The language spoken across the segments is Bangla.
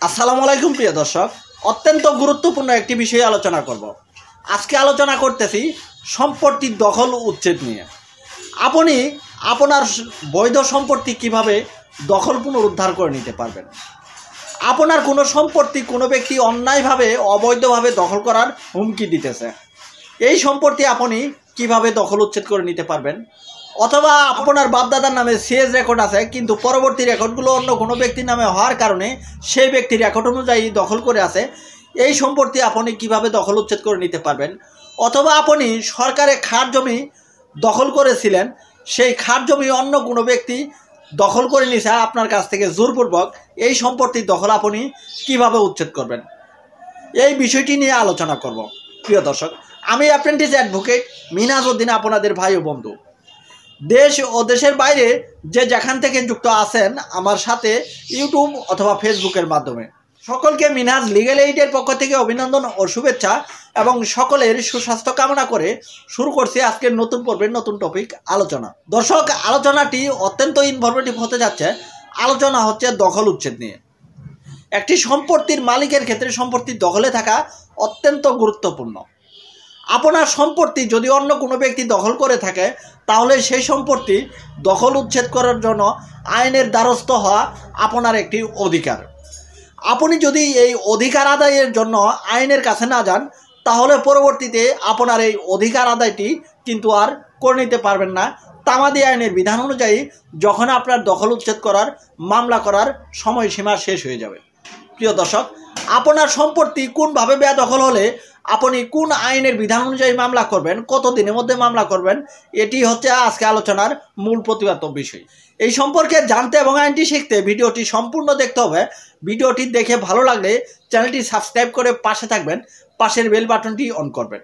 আসসালামু আলাইকুম প্রিয় দর্শক, অত্যন্ত গুরুত্বপূর্ণ একটি বিষয়ে আলোচনা করব। আজকে আলোচনা করতেছি সম্পত্তির দখল উচ্ছেদ নিয়ে। আপনি আপনার বৈধ সম্পত্তি কিভাবে দখল পুনরুদ্ধার করে নিতে পারবেন। আপনার কোনো সম্পত্তি কোনো ব্যক্তি অন্যায়ভাবে অবৈধভাবে দখল করার হুমকি দিতেছে, এই সম্পত্তি আপনি কিভাবে দখল উচ্ছেদ করে নিতে পারবেন। অথবা আপনার বাপদাদার নামে সিএস রেকর্ড আছে, কিন্তু পরবর্তী রেকর্ডগুলো অন্য কোনো ব্যক্তির নামে হওয়ার কারণে সেই ব্যক্তির রেকর্ড অনুযায়ী দখল করে আছে, এই সম্পত্তি আপনি কিভাবে দখল উচ্ছেদ করে নিতে পারবেন। অথবা আপনি সরকারের খাস জমি দখল করেছিলেন, সেই খাস জমি অন্য কোনো ব্যক্তি দখল করে নিয়েছে আপনার কাছ থেকে জোরপূর্বক, এই সম্পত্তির দখল আপনি কিভাবে উচ্ছেদ করবেন, এই বিষয়টি নিয়ে আলোচনা করব। প্রিয় দর্শক, আমি অ্যাপ্রেন্টিস অ্যাডভোকেট মিনহাজ উদ্দিন, আপনাদের ভাই ও বন্ধু। দেশ ও দেশের বাইরে যে যেখান থেকে যুক্ত আছেন আমার সাথে ইউটিউব অথবা ফেসবুকের মাধ্যমে, সকলকে মিনহাজ লিগ্যাল এইডের পক্ষ থেকে অভিনন্দন ও শুভেচ্ছা এবং সকলের সুস্বাস্থ্য কামনা করে শুরু করছি আজকের নতুন পর্বের নতুন টপিক আলোচনা। দর্শক, আলোচনাটি অত্যন্ত ইনফরমেটিভ হতে যাচ্ছে। আলোচনা হচ্ছে দখল উচ্ছেদ নিয়ে। একটি সম্পত্তির মালিকের ক্ষেত্রে সম্পত্তির দখলে থাকা অত্যন্ত গুরুত্বপূর্ণ। আপনার সম্পত্তি যদি অন্য কোনো ব্যক্তি দখল করে থাকে, তাহলে সেই সম্পত্তি দখল উচ্ছেদ করার জন্য আইনের দ্বারস্থ হওয়া আপনার একটি অধিকার। আপনি যদি এই অধিকার আদায়ের জন্য আইনের কাছে না যান, তাহলে পরবর্তীতে আপনার এই অধিকার আদায়টি কিন্তু আর করে নিতে পারবেন না। তামাদি আইনের বিধান অনুযায়ী যখন আপনার দখল উচ্ছেদ করার মামলা করার সময়সীমা শেষ হয়ে যাবে। প্রিয় দর্শক, আপনার সম্পত্তি কোনভাবে বেদখল হলে আপনি কোন আইনের বিধান অনুযায়ী মামলা করবেন, কত দিনের মধ্যে মামলা করবেন, এটি হচ্ছে আজকে আলোচনার মূল প্রতিপাদ্য বিষয়। এই সম্পর্কে জানতে এবং আইনটি শিখতে ভিডিওটি সম্পূর্ণ দেখতে হবে। ভিডিওটি দেখে ভালো লাগলে চ্যানেলটি সাবস্ক্রাইব করে পাশে থাকবেন, পাশের বেল বাটনটি অন করবেন।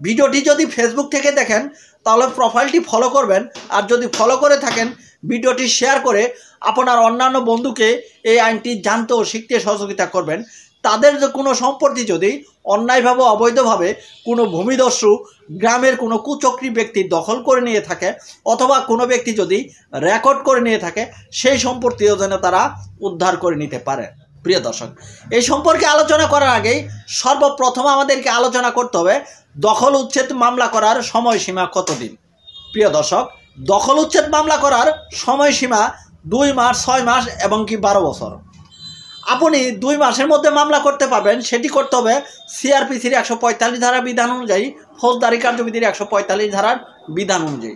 ভিডিওটি যদি ফেসবুক থেকে দেখেন তাহলে প্রোফাইলটি ফলো করবেন, আর যদি ফলো করে থাকেন ভিডিওটি শেয়ার করে আপনার অন্যান্য বন্ধুকে এই আইনটি জানতে ও শিখতে সহযোগিতা করবেন। তাদের যে কোনো সম্পত্তি যদি অন্যায়ভাবে অবৈধভাবে কোনো ভূমিদস্যু গ্রামের কোনো কুচক্রী ব্যক্তি দখল করে নিয়ে থাকে, অথবা কোনো ব্যক্তি যদি রেকর্ড করে নিয়ে থাকে, সেই সম্পত্তিও যেন তারা উদ্ধার করে নিতে পারে। প্রিয় দর্শক, এই সম্পর্কে আলোচনা করার আগেই সর্বপ্রথম আমাদেরকে আলোচনা করতে হবে দখল উচ্ছেদ মামলা করার সময়সীমা কতদিন। প্রিয় দর্শক, দখল উচ্ছেদ মামলা করার সময়সীমা 2 মাস, 6 মাস এবং কি 12 বছর। আপনি 2 মাসের মধ্যে মামলা করতে পারবেন, সেটি করতে হবে সিআরপিসির 145 ধারা বিধান অনুযায়ী, ফৌজদারি কার্যবিধির 145 ধারার বিধান অনুযায়ী।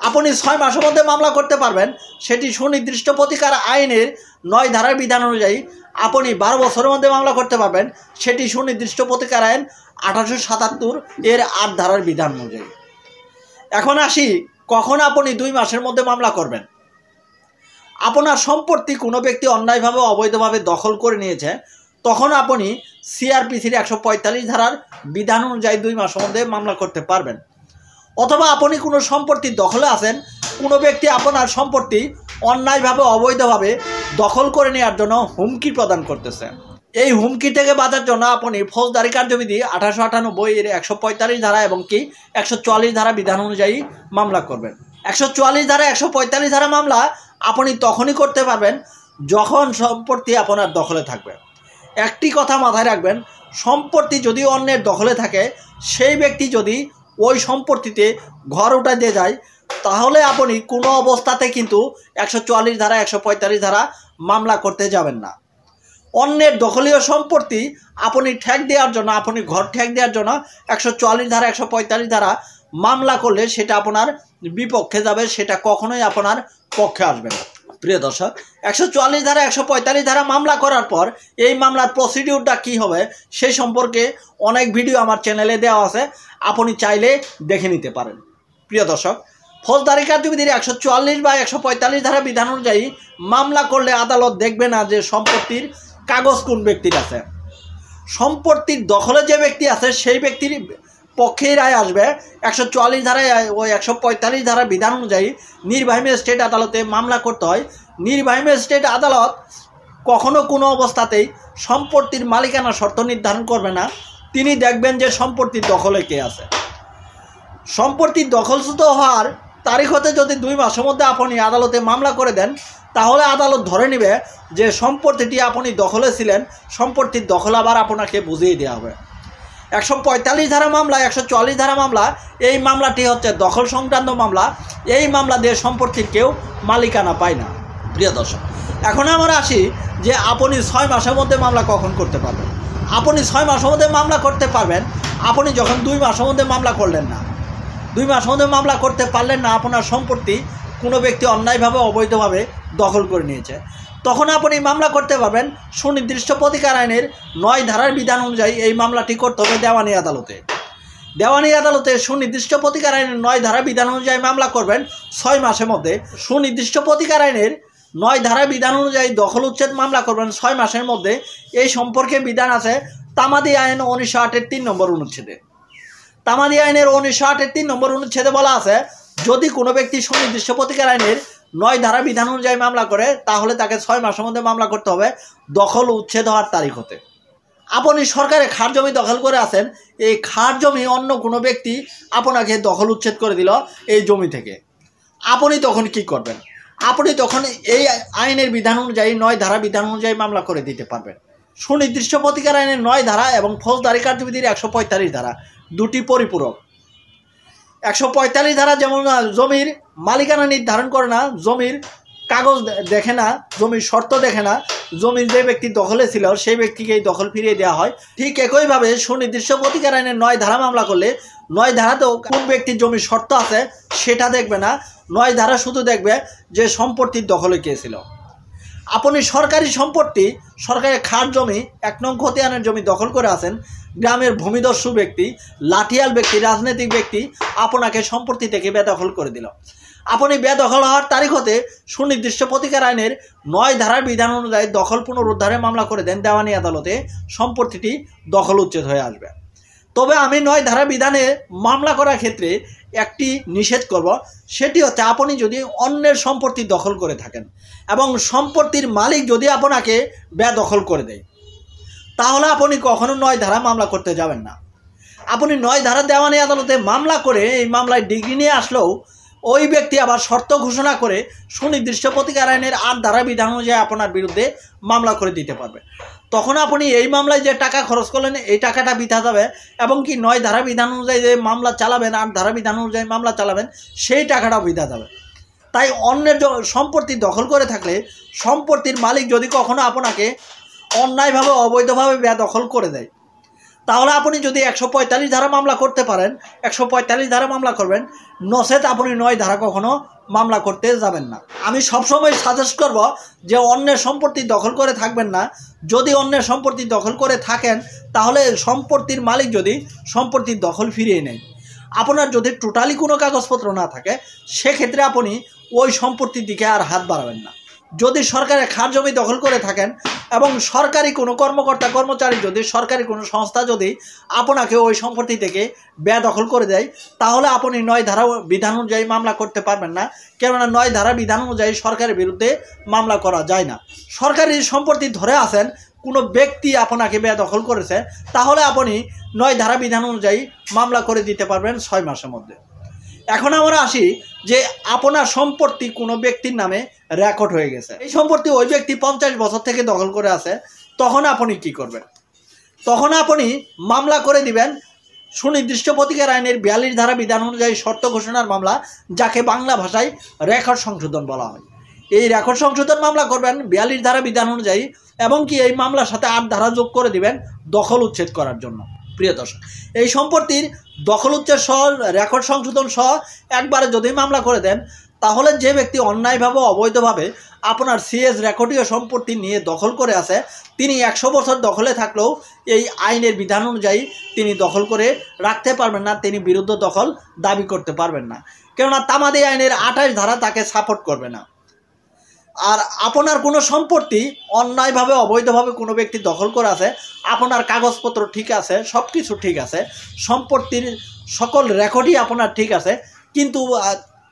আপনি 6 মাসের মধ্যে মামলা করতে পারবেন, সেটি সুনির্দিষ্ট প্রতিকার আইনের 9 ধারার বিধান অনুযায়ী। আপনি 12 বছরের মধ্যে মামলা করতে পারবেন, সেটি সুনির্দিষ্ট প্রতিকার আইন 1877 এর 8 ধারার বিধান অনুযায়ী। এখন আসি, কখন আপনি 2 মাসের মধ্যে মামলা করবেন। আপনার সম্পত্তি কোনো ব্যক্তি অন্যায়ভাবে অবৈধভাবে দখল করে নিয়েছে, তখন আপনি সিআরপিসির 145 ধারার বিধান অনুযায়ী 2 মাসের মধ্যে মামলা করতে পারবেন। অথবা আপনি কোনো সম্পত্তির দখলে আছেন, কোনো ব্যক্তি আপনার সম্পত্তি অন্যায়ভাবে অবৈধভাবে দখল করে নেওয়ার জন্য হুমকি প্রদান করতেছে, এই হুমকি থেকে বাঁচার জন্য আপনি ফৌজদারি কার্যবিধি 1898 এর 145 ধারা এবং কি 144 ধারা বিধান অনুযায়ী মামলা করবেন। 144 ধারা 145 ধারা মামলা আপনি তখনই করতে পারবেন যখন সম্পত্তি আপনার দখলে থাকবে। একটি কথা মাথায় রাখবেন, সম্পত্তি যদি অন্যের দখলে থাকে, সেই ব্যক্তি যদি ওই সম্পত্তিতে ঘর উঠা দিয়ে যায়, তাহলে আপনি কোনো অবস্থাতে কিন্তু 144 ধারা 145 ধারা মামলা করতে যাবেন না। অন্যের দখলীয় সম্পত্তি আপনি ঠেক দেওয়ার জন্য, আপনি ঘর ঠেক দেওয়ার জন্য 144 ধারা 145 ধারা মামলা করলে সেটা আপনার বিপক্ষে যাবে, সেটা কখনোই আপনার পক্ষে আসবে না। প্রিয় দর্শক, 144 ধারা 145 ধারা মামলা করার পর এই মামলার প্রসিডিউরটা কী হবে সেই সম্পর্কে অনেক ভিডিও আমার চ্যানেলে দেওয়া আছে, আপনি চাইলে দেখে নিতে পারেন। প্রিয় দর্শক, ফৌজদারি কার্যবিধির 144 বা 145 ধারা বিধান অনুযায়ী মামলা করলে আদালত দেখবে না যে সম্পত্তির কাগজ কোন ব্যক্তির আছে। সম্পত্তির দখলে যে ব্যক্তি আছে সেই ব্যক্তির পক্ষেই রায় আসবে। 144 ধারায় ওই 145 ধারা বিধান অনুযায়ী নির্বাহী ম্যাজিস্ট্রেট আদালতে মামলা করতে হয়। নির্বাহী ম্যাজিস্ট্রেট আদালত কখনো কোনো অবস্থাতেই সম্পত্তির মালিকানা শর্ত নির্ধারণ করবে না, তিনি দেখবেন যে সম্পত্তির দখলে কে আছে। সম্পত্তির দখলচ্যুত হওয়ার তারিখ হতে যদি 2 মাসের মধ্যে আপনি আদালতে মামলা করে দেন, তাহলে আদালত ধরে নেবে যে সম্পত্তিটি আপনি দখলে ছিলেন, সম্পত্তির দখল আবার আপনাকে বুঝিয়ে দেওয়া হবে। 145 ধারা মামলা, 144 ধারা মামলা, এই মামলাটি হচ্ছে দখল সংক্রান্ত মামলা। এই মামলা দিয়ে সম্পত্তির কেউ মালিকানা পায় না। প্রিয় দর্শক, এখন আমরা আসি যে আপনি 6 মাসের মধ্যে মামলা কখন করতে পারবেন। আপনি 6 মাসের মধ্যে মামলা করতে পারবেন আপনি যখন 2 মাসের মধ্যে মামলা করলেন না, 2 মাসের মধ্যে মামলা করতে পারলেন না, আপনার সম্পত্তি কোনো ব্যক্তি অন্যায়ভাবে অবৈধভাবে দখল করে নিয়েছে, তখন আপনি মামলা করতে পারবেন সুনির্দিষ্ট প্রতিকার আইনের 9 ধারার বিধান অনুযায়ী। এই মামলাটি করতে হবে দেওয়ানি আদালতে। দেওয়ানি আদালতে সুনির্দিষ্ট প্রতিকার আইনের 9 ধারা বিধান অনুযায়ী মামলা করবেন 6 মাসের মধ্যে। সুনির্দিষ্ট প্রতিকার আইনের 9 ধারা বিধান অনুযায়ী দখল উচ্ছেদ মামলা করবেন 6 মাসের মধ্যে। এই সম্পর্কে বিধান আছে তামাদি আইন 1908 3 নম্বর অনুচ্ছেদে। তামাদি আইনের 1908 3 নম্বর অনুচ্ছেদে বলা আছে, যদি কোনো ব্যক্তি সুনির্দিষ্ট প্রতিকার আইনের 9 ধারা বিধান অনুযায়ী মামলা করে তাহলে তাকে 6 মাসের মধ্যে মামলা করতে হবে দখল উচ্ছেদ হওয়ার তারিখ হতে। আপনি সরকারের খাস জমি দখল করে আছেন, এই খাস জমি অন্য কোনো ব্যক্তি আপনাকে দখল উচ্ছেদ করে দিল এই জমি থেকে, আপনি তখন কি করবেন? আপনি তখন এই আইনের বিধান অনুযায়ী 9 ধারা বিধান অনুযায়ী মামলা করে দিতে পারবেন। সুনির্দিষ্ট প্রতিকার আইনের 9 ধারা এবং ফৌজদারি কার্যবিধির 145 ধারা দুটি পরিপূরক। 145 ধারা যেমন জমির মালিকানা নির্ধারণ করে না, জমির কাগজ দেখে না, জমির শর্ত দেখে না, জমির যে ব্যক্তি দখলে ছিল সেই ব্যক্তিকে এই দখল ফিরিয়ে দেওয়া হয়। ঠিক একইভাবে সুনির্দিষ্ট প্রতিকার আইনের 9 ধারা মামলা করলে 9 ধারাতেও কোন ব্যক্তির জমির শর্ত আছে সেটা দেখবে না, 9 ধারা শুধু দেখবে যে সম্পত্তির দখলে কে ছিল। আপনি সরকারি সম্পত্তি, সরকারের খাস জমি 1 নং খতিয়ানের জমি দখল করে আছেন, গ্রামের ভূমিদস্যু ব্যক্তি, লাঠিয়াল ব্যক্তি, রাজনৈতিক ব্যক্তি আপনাকে সম্পত্তি থেকে বেদখল করে দিল। আপনি বেদখল হওয়ার তারিখ হতে সুনির্দিষ্ট প্রতিকার আইনের 9 ধারার বিধান অনুযায়ী দখল পুনরুদ্ধারের মামলা করে দেন দেওয়ানি আদালতে, সম্পত্তিটি দখল উচ্ছেদ হয়ে আসবে। তবে আমি 9 ধারা বিধানে মামলা করার ক্ষেত্রে একটি নিষেধ করব, সেটি হচ্ছে আপনি যদি অন্যের সম্পত্তি দখল করে থাকেন এবং সম্পত্তির মালিক যদি আপনাকে বেদখল করে দেয় তাহলে আপনি কখনো 9 ধারা মামলা করতে যাবেন না। আপনি 9 ধারা দেওয়ানি আদালতে মামলা করে এই মামলায় ডিগ্রি নিয়ে আসলেও ওই ব্যক্তি আবার শর্ত ঘোষণা করে সুনির্দিষ্ট প্রতিকার আইনের 8 ধারা বিধান অনুযায়ী আপনার বিরুদ্ধে মামলা করে দিতে পারবে। তখন আপনি এই মামলায় যে টাকা খরচ করলেন এই টাকাটা বৃথা যাবে এবং কি 9 ধারা বিধান অনুযায়ী যে মামলা চালাবেন, 8 ধারা বিধান অনুযায়ী মামলা চালাবেন সেই টাকাটাও বৃথা যাবে। তাই অন্যের সম্পত্তি দখল করে থাকলে সম্পত্তির মালিক যদি কখনো আপনাকে অন্যায়ভাবে অবৈধভাবে বেদখল করে দেয় তাহলে আপনি যদি 145 ধারা মামলা করতে পারেন 145 ধারা মামলা করবেন, নচেত আপনি 9 ধারা কখনো মামলা করতে যাবেন না। আমি সবসময় সাজেস্ট করব যে অন্যের সম্পত্তি দখল করে থাকবেন না। যদি অন্যের সম্পত্তি দখল করে থাকেন তাহলে সম্পত্তির মালিক যদি সম্পত্তির দখল ফিরিয়ে নেয়, আপনার যদি টোটালি কোনো কাগজপত্র না থাকে সেক্ষেত্রে আপনি ওই সম্পত্তির দিকে আর হাত বাড়াবেন না। যদি সরকারের খাস জমি দখল করে থাকেন এবং সরকারি কোনো কর্মকর্তা কর্মচারী যদি সরকারি কোনো সংস্থা যদি আপনাকে ওই সম্পত্তি থেকে বেদখল করে দেয় তাহলে আপনি 9 ধারা বিধান অনুযায়ী মামলা করতে পারবেন না, কেননা 9 ধারা বিধান অনুযায়ী সরকারের বিরুদ্ধে মামলা করা যায় না। সরকারি সম্পত্তি ধরে আছেন, কোনো ব্যক্তি আপনাকে বেদখল করেছে তাহলে আপনি 9 ধারা বিধান অনুযায়ী মামলা করে দিতে পারবেন 6 মাসের মধ্যে। এখন আমরা আসি যে আপনার সম্পত্তি কোনো ব্যক্তির নামে রেকর্ড হয়ে গেছে, এই সম্পত্তি ওই ব্যক্তি 50 বছর থেকে দখল করে আছে, তখন আপনি কি করবেন? তখন আপনি মামলা করে দিবেন সুনির্দিষ্ট প্রতিকার আইনের 42 ধারা বিধান অনুযায়ী শর্ত ঘোষণার মামলা, যাকে বাংলা ভাষায় রেকর্ড সংশোধন বলা হয়। এই রেকর্ড সংশোধন মামলা করবেন 42 ধারা বিধান অনুযায়ী এবং কি এই মামলার সাথে 8 ধারা যোগ করে দিবেন দখল উচ্ছেদ করার জন্য। প্রিয় দর্শক, এই সম্পত্তির দখল উচ্ছেদ সহ রেকর্ড সংশোধন সহ একবারে যদি মামলা করে দেন তাহলে যে ব্যক্তি অন্যায়ভাবে অবৈধভাবে আপনার সিএস রেকর্ডীয় সম্পত্তি নিয়ে দখল করে আছে তিনি 100 বছর দখলে থাকলেও এই আইনের বিধান অনুযায়ী তিনি দখল করে রাখতে পারবেন না, তিনি বিরুদ্ধ দখল দাবি করতে পারবেন না, কেননা তামাদি আইনের 28 ধারা তাকে সাপোর্ট করবে না। আর আপনার কোনো সম্পত্তি অন্যায়ভাবে অবৈধভাবে কোনো ব্যক্তি দখল করে আছে, আপনার কাগজপত্র ঠিক আছে, সব কিছু ঠিক আছে, সম্পত্তির সকল রেকর্ডই আপনার ঠিক আছে, কিন্তু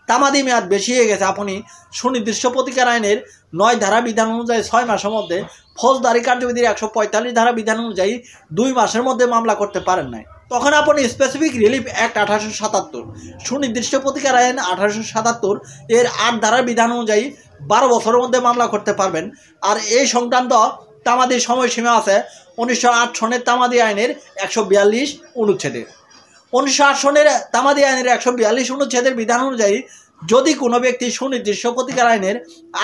তামাদি মেয়াদ বেশি হয়ে গেছে, আপনি সুনির্দিষ্ট প্রতিকার আইনের 9 ধারা বিধান অনুযায়ী 6 মাসের মধ্যে, ফৌজদারি কার্যবিধির 145 ধারা বিধান অনুযায়ী 2 মাসের মধ্যে মামলা করতে পারেন নাই, তখন আপনি স্পেসিফিক রিলিফ অ্যাক্ট 1877 সুনির্দিষ্ট প্রতিকার আইন 1877 এর 8 ধারার বিধান অনুযায়ী 12 বছরের মধ্যে মামলা করতে পারবেন। আর এই সংক্রান্ত তামাদি সময়সীমা আছে 1908 সনের তামাদি আইনের 142 অনুচ্ছেদে। 1908 সনের তামাদি আইনের 142 অনুচ্ছেদের বিধান অনুযায়ী যদি কোনো ব্যক্তি সুনির্দিষ্ট প্রতিকার আইনের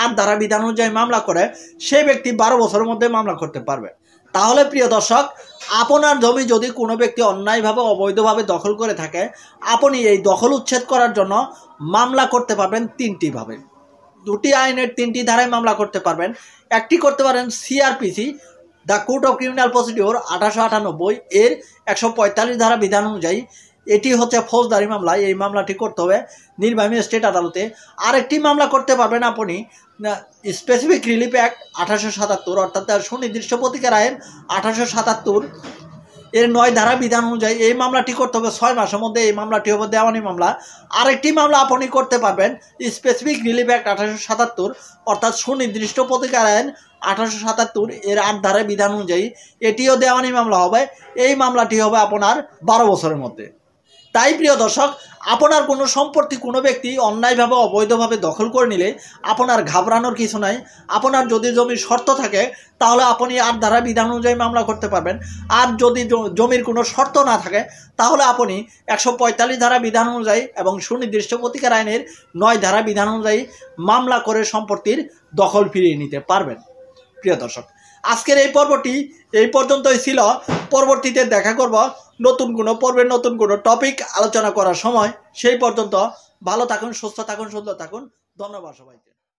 8 ধারা বিধান অনুযায়ী মামলা করে, সেই ব্যক্তি 12 বছরের মধ্যে মামলা করতে পারবে। তাহলে প্রিয় দর্শক, আপনার জমি যদি কোনো ব্যক্তি অন্যায়ভাবে অবৈধভাবে দখল করে থাকে, আপনি এই দখল উচ্ছেদ করার জন্য মামলা করতে পারবেন 3টি ভাবে। 2টি আইনের 3টি ধারায় মামলা করতে পারবেন। একটি করতে পারেন CrPC, the code of criminal procedure 1898 এর 145 ধারা বিধান অনুযায়ী। এটি হচ্ছে ফৌজদারি মামলা। এই মামলাটি করতে হবে নির্বাহী ম্যাজিস্ট্রেট আদালতে। আরেকটি মামলা করতে পারবেন আপনি স্পেসিফিক রিলিফ অ্যাক্ট 1877, অর্থাৎ সুনির্দিষ্ট প্রতিকার আইন 1877 এর 9 ধারা বিধান অনুযায়ী। এই মামলাটি করতে হবে 6 মাসের মধ্যে। এই মামলাটি হবে দেওয়ানি মামলা। আরেকটি মামলা আপনি করতে পারবেন স্পেসিফিক রিলিফ অ্যাক্ট 1877, অর্থাৎ সুনির্দিষ্ট প্রতিকার আইন 1877 এর 8 ধারা বিধান অনুযায়ী। এটিও দেওয়ানি মামলা হবে। এই মামলাটি হবে আপনার 12 বছরের মধ্যে। তাই প্রিয় দর্শক, আপনার কোনো সম্পত্তি কোনো ব্যক্তি অন্যায়ভাবে অবৈধভাবে দখল করে নিলে আপনার ঘাবড়ানোর কিছু নাই। আপনার যদি জমির শর্ত থাকে তাহলে আপনি 8 ধারা বিধান অনুযায়ী মামলা করতে পারবেন। আর যদি জমির কোনো শর্ত না থাকে তাহলে আপনি 145 ধারা বিধান অনুযায়ী এবং সুনির্দিষ্ট প্রতিকার আইনের 9 ধারা বিধান অনুযায়ী মামলা করে সম্পত্তির দখল ফিরিয়ে নিতে পারবেন। প্রিয় দর্শক, আজকের এই পর্বটি এই পর্যন্তই ছিল। পরবর্তীতে দেখা করব নতুন কোনো পর্বের নতুন কোনো টপিক আলোচনা করার সময়। সেই পর্যন্ত ভালো থাকুন, সুস্থ থাকুন, সুন্দর থাকুন। ধন্যবাদ সবাইকে।